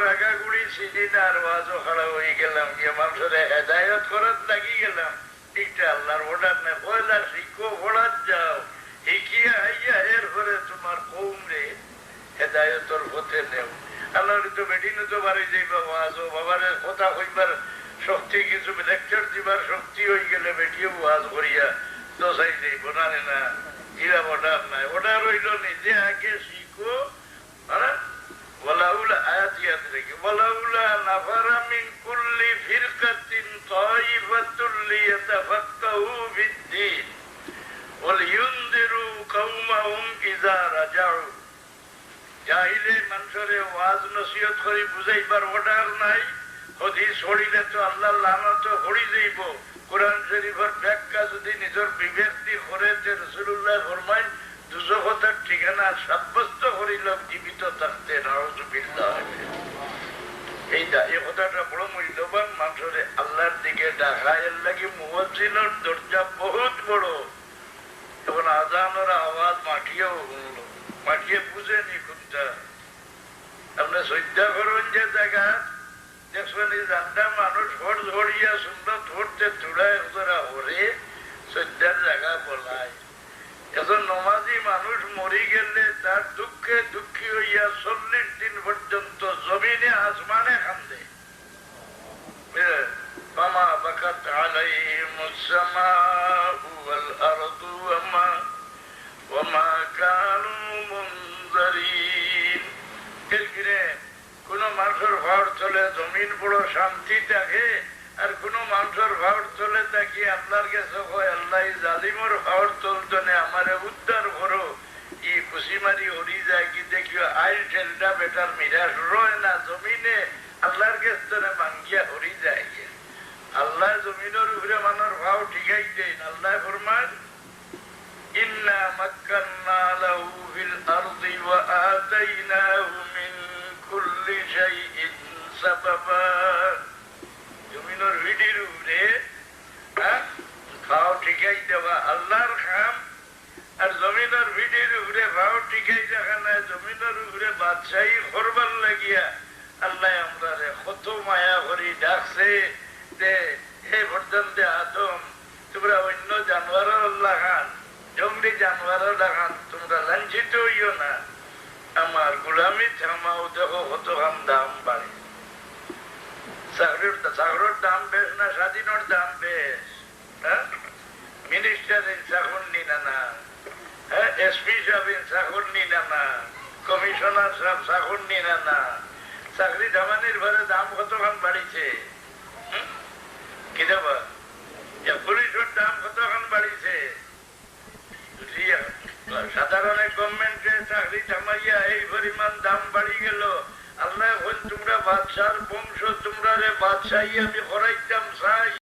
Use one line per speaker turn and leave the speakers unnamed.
রাগাগুড়ি সিদিন আর ওয়াজও খাড়া হয়ে গেলাম গিয়ে মানুষের হেদায়ত করার লাগি গেলাম। এটা আল্লাহর অর্ডার নেই। পয়লা শিখো পড়ার যাও, শিখিয়া আইয়া এরপরে তোমার কৌমরে হেদায়তর পথে নেও। আল্লাহর তো বেটিনে তো বাড়ি যাইবা ওয়াজও বাবার কথা কইবার শক্তি, কিছু লেকচার দিবার শক্তি হয়ে গেলে বেটিও ওয়াজ করিয়া দশাই যাইব না না। এরা অর্ডার নাই, অর্ডার হইল নিজে আগে শিখো। ওয়ালাউলা আয়াত ইয়াদ রেখে ওয়ালাউলা নাফারা মিন কুল্লি ফিরকাতিন তাইফাতুল লিয়াতাফাক্কাহু ফিদ-দীন ওয়ালিউনযিরু কওমাহুম ইযা রাজাউ। জাহিলে মানুষরে ওয়াজ নসিহত করে বুঝাইবার অর্ডার নাই। হাদিস পড়িলে তো আল্লাহ লানত হড়ি যাইব। কোরআন শরীফের ব্যাখ্যা যদি নিজের বিবেক দিয়ে করে রাসূলুল্লাহ ফরমায় দুজখতার ঠিকানা সাব্যস্ত করিল জীবিত থাকতে। নাউযুবিল্লাহ। এই কথাটা বড় মূল্যবান। মানুষরে আল্লাহর দিকে ডাকা এর লাগে মুয়াজ্জিনের দরজা বহুত বড়। এখন আযানের আওয়াজ মাটিয়েও শুনলো, মাটিয়ে বুঝেনি কোনটা। আপনি শ্রদ্ধা করুন যে জায়গা দেখবেন এই জানটা মানুষ হর ঝড়িয়া সুন্দর ধরতে চূড়ায় ওরা হরে শ্রদ্ধার জায়গা বলায়। এখন নমাজি মানুষ মরি গেলে তার দুঃখে দুঃখী হইয়া 40 দিন পর্যন্ত জমিনে আসমানে কান্দে। ফামা বাকাত আলাইহিমুস সামাউ ওয়াল আরদু ওয়ামা কানু মুনজারিন। কোন মানুষের ভাব চলে জমিন বড় শান্তি থাকে, আর কোন মানুষের ভাব চলে থাকি আল্লাহর কাছে হয় আল্লাহ জালিমর ভাব চলতনে আমারে উদ্ধার করো। ই খুশি মারি হরি যায় কি দেখিও আইল ঠেলটা বেটার মিরাজ রয় না জমিনে আল্লাহর কাছে মাঙ্গিয়া হরি যায়। আল্লাহ জমিনের উপরে মানুষ ভাব ঠিকাই দেন। আল্লাহ ফরমান ইন্না মাক্কান্না লাহু ফিল আরদি ওয়া আতাইনাহু মিন কুল্লি শাইইন সাবাবা। জমিনের ভিডির উপরে ভাও ঠিকাই দেওয়া আল্লাহর কাম। আর জমিনের ভিডির উপরে ভাও ঠিকাই দেখা নাই জমিনের উপরে বাদশাহী করবার লাগিয়া আল্লাহ আমরা কত মায়া করি ডাকছে যে হে পর্যন্ত আদম তোমরা অন্য জানোয়ার আল্লাহ খান, জঙ্গলি জানোয়ার দেখান, তোমরা লাঞ্ছিত হইও না। আমার গোলামি থামাও, দেখো কত দাম বাড়ে। চাকরির দাম বেশ না স্বাধীনের দাম বেশ। মিনিস্টারের চাকর নিনা না, এসপি সাহেবের চাকর নিনা না, কমিশনার সাহেব চাকর নিনা না। চাকরি ধামানির ঘরে দাম কতখান বাড়িছে কি দেবা? পুলিশের দাম কতখান বাড়িছে? সাধারণ গভর্নমেন্টে চাকরি থামাইয়া এই পরিমাণ দাম বাড়ি গেল। আল্লাহ তোমরা বাদশার বংশ, তোমরা বাদশাহী আমি করাইতাম চাই।